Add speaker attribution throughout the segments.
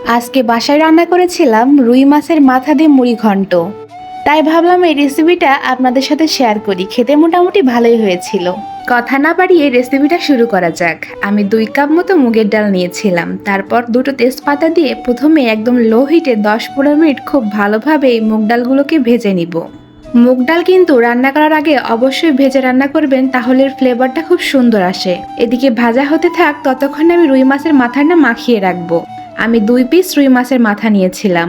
Speaker 1: আজকে বাসায় রান্না করেছিলাম রুই মাছের মাথা দিয়ে মুড়ি ঘন্ট। তাই ভাবলাম এই রেসিপিটা আপনাদের সাথে শেয়ার করি। খেতে মোটামুটি ভালোই হয়েছিল। কথা না বাড়িয়ে রেসিপিটা শুরু করা যাক। আমি 2 কাপ মতো মুগের ডাল নিয়েছিলাম। তারপর দুটো তেজপাতা দিয়ে প্রথমে একদম লো হিটে 10-15 মিনিট খুব ভালোভাবে এই মুগ ডালগুলোকে ভেজে নিব। মুগ ডাল কিন্তু রান্না করার আগে অবশ্যই ভেজে রান্না করবেন, তাহলে এর ফ্লেভারটা খুব সুন্দর আসে। এদিকে ভাজা হতে থাক, ততক্ষণে আমি রুই মাছের মাথাটা মাখিয়ে রাখবো। আমি 2 পিস রুই মাছের মাথা নিয়েছিলাম।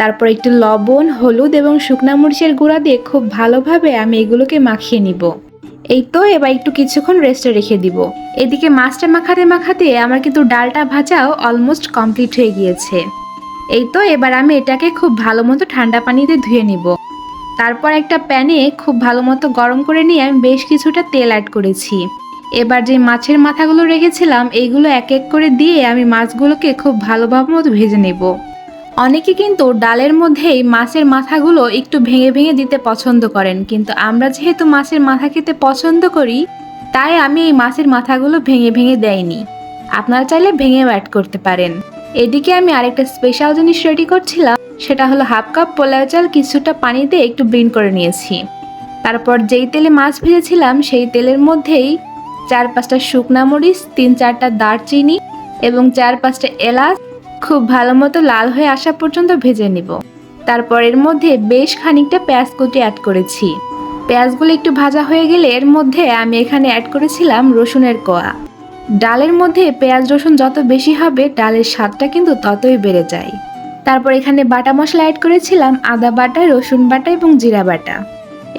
Speaker 1: তারপর একটু লবণ, হলুদ এবং শুকনা মরিচের গুঁড়া দিয়ে খুব ভালোভাবে আমি এগুলোকে মাখিয়ে নিব। এই তো এবার একটু কিছুক্ষণ রেস্টে রেখে দিব। এদিকে মাছটা মাখাতে মাখাতে আমার কিন্তু ডালটা ভাজাও অলমোস্ট কমপ্লিট হয়ে গিয়েছে। এই তো এবার আমি এটাকে খুব ভালো মতো ঠান্ডা পানিতে ধুয়ে নিব। তারপর একটা প্যানে খুব ভালো মতো গরম করে নিয়ে আমি বেশ কিছুটা তেল অ্যাড করেছি। এবার যে মাছের মাথাগুলো রেখেছিলাম এইগুলো এক এক করে দিয়ে আমি মাছগুলোকে খুব ভালোভাবে মতো ভেজে নেব। অনেকে কিন্তু ডালের মধ্যেই মাছের মাথাগুলো একটু ভেঙে ভেঙে দিতে পছন্দ করেন, কিন্তু আমরা যেহেতু মাছের মাথা খেতে পছন্দ করি তাই আমি এই মাছের মাথাগুলো ভেঙে ভেঙে দেইনি। আপনারা চাইলে ভেঙেও অ্যাড করতে পারেন। এদিকে আমি আরেকটা স্পেশাল জিনিস রেডি করছিলাম, সেটা হলো 1/2 কাপ পোলাও চাল কিছুটা পানিতে একটু ব্লেন্ড করে নিয়েছি। তারপর যেই তেলে মাছ ভেজেছিলাম সেই তেলের মধ্যেই 4-5টা শুকনা মরিচ, 3-4টা দারচিনি এবং 4-5টা এলাচ খুব ভালো মতো লাল হয়ে আসা পর্যন্ত ভেজে নিব। তারপর এর মধ্যে বেশ খানিকটা পেঁয়াজ কুচি অ্যাড করেছি। পেঁয়াজগুলো একটু ভাজা হয়ে গেলে এর মধ্যে আমি এখানে অ্যাড করেছিলাম রসুনের কোয়া। ডালের মধ্যে পেঁয়াজ রসুন যত বেশি হবে ডালের স্বাদটা কিন্তু ততই বেড়ে যায়। তারপর এখানে বাটা মশলা অ্যাড করেছিলাম আদা বাটা, রসুন বাটা এবং জিরা বাটা।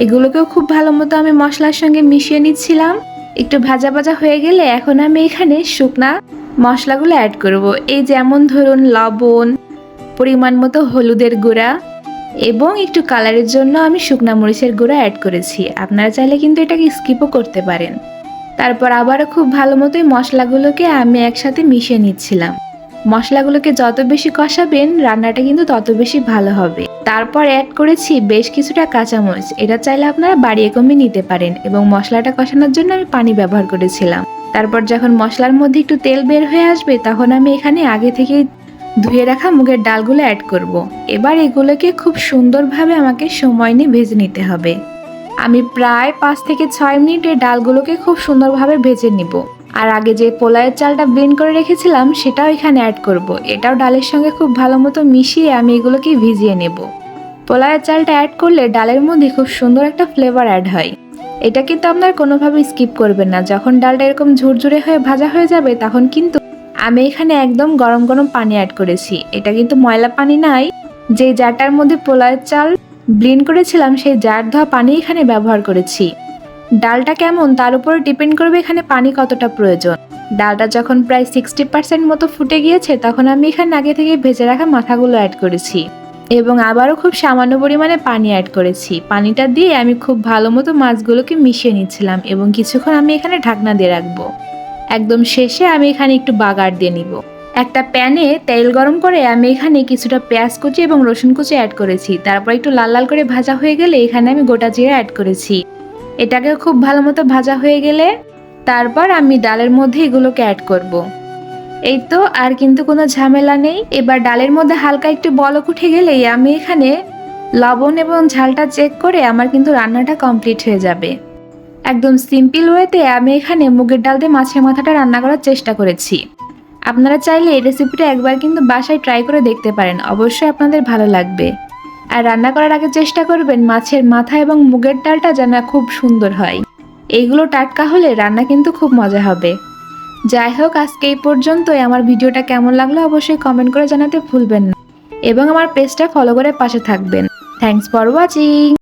Speaker 1: এগুলোকেও খুব ভালো মতো আমি মশলার সঙ্গে মিশিয়ে নিচ্ছিলাম। একটু ভাজা ভাজা হয়ে গেলে এখন আমি এখানে শুকনা মশলাগুলো অ্যাড করব। এই যেমন ধরুন লবণ, পরিমাণ মতো হলুদের গুঁড়া এবং একটু কালারের জন্য আমি শুকনা মরিচের গুঁড়া অ্যাড করেছি। আপনারা চাইলে কিন্তু এটাকে স্কিপও করতে পারেন। তারপর আবারও খুব ভালো মতোই মশলাগুলোকে আমি একসাথে মিশিয়ে নিচ্ছিলাম। মশলাগুলোকে যত বেশি কষাবেন রান্নাটা কিন্তু তত বেশি ভালো হবে। তারপর অ্যাড করেছি বেশ কিছুটা কাঁচামরিচ। এটা চাইলে আপনারা বাড়িয়ে কমিয়ে নিতে পারেন এবং মশলাটা কষানোর জন্য আমি পানি ব্যবহার করেছিলাম। তারপর যখন মশলার মধ্যে একটু তেল বের হয়ে আসবে তখন আমি এখানে আগে থেকে ধুয়ে রাখা মুগের ডালগুলো অ্যাড করব। এবার এগুলোকে খুব সুন্দরভাবে আমাকে সময় নিয়ে ভেজে নিতে হবে। আমি প্রায় 5 থেকে 6 মিনিট এই ডালগুলোকে খুব সুন্দরভাবে ভেজে নিব। আর আগে যে পোলাওয়ের চালটা ব্লেন্ড করে রেখেছিলাম সেটাও এখানে অ্যাড করব। এটাও ডালের সঙ্গে খুব ভালো মতো মিশিয়ে আমি এগুলোকে ভিজিয়ে নেব। পোলাওয়ের চালটা অ্যাড করলে ডালের মধ্যে খুব সুন্দর একটা ফ্লেভার অ্যাড হয়। এটা কিন্তু আপনার কোনোভাবে স্কিপ করবেন না। যখন ডালটা এরকম ঝুরঝুরে হয়ে ভাজা হয়ে যাবে তখন কিন্তু আমি এখানে একদম গরম গরম পানি অ্যাড করেছি। এটা কিন্তু ময়লা পানি নাই, যে জারটার মধ্যে পোলাওয়ের চাল ব্লেন্ড করেছিলাম সেই জার ধোয়া পানি এখানে ব্যবহার করেছি। ডালটা কেমন তার উপরে ডিপেন্ড করবে এখানে পানি কতটা প্রয়োজন। ডালটা যখন প্রায় 60% মতো ফুটে গিয়েছে তখন আমি এখানে আগে থেকে ভেজে রাখা মাথাগুলো অ্যাড করেছি এবং আবারও খুব সামান্য পরিমাণে পানি অ্যাড করেছি। পানিটা দিয়ে আমি খুব ভালো মতো মাছগুলোকে মিশিয়ে নিচ্ছিলাম এবং কিছুক্ষণ আমি এখানে ঢাকনা দিয়ে রাখবো। একদম শেষে আমি এখানে একটু বাগার দিয়ে নিব। একটা প্যানে তেল গরম করে আমি এখানে কিছুটা পেঁয়াজ কুচি এবং রসুন কুচি অ্যাড করেছি। তারপর একটু লাল লাল করে ভাজা হয়ে গেলে এখানে আমি গোটা জিরা অ্যাড করেছি। এটাকে খুব ভালো মতো ভাজা হয়ে গেলে তারপর আমি ডালের মধ্যে এগুলোকে অ্যাড করব। এই তো আর কিন্তু কোনো ঝামেলা নেই। এবার ডালের মধ্যে হালকা একটু বলক উঠে গেলেই আমি এখানে লবণ এবং ঝালটা চেক করে আমার কিন্তু রান্নাটা কমপ্লিট হয়ে যাবে। একদম সিম্পল ওয়েতে আমি এখানে মুগের ডাল দিয়ে মাছের মাথাটা রান্না করার চেষ্টা করেছি। আপনারা চাইলে এই রেসিপিটা একবার কিন্তু বাসায় ট্রাই করে দেখতে পারেন, অবশ্যই আপনাদের ভালো লাগবে। আর রান্না করার আগে চেষ্টা করবেন মাছের মাথা এবং মুগের ডালটা যেন খুব সুন্দর হয়। এইগুলো টাটকা হলে রান্না কিন্তু খুব মজা হবে। যাই হোক, আজকে এই পর্যন্তই। আমার ভিডিওটা কেমন লাগলো অবশ্যই কমেন্ট করে জানাতে ভুলবেন না এবং আমার পেজটা ফলো করে পাশে থাকবেন। Thanks for watching.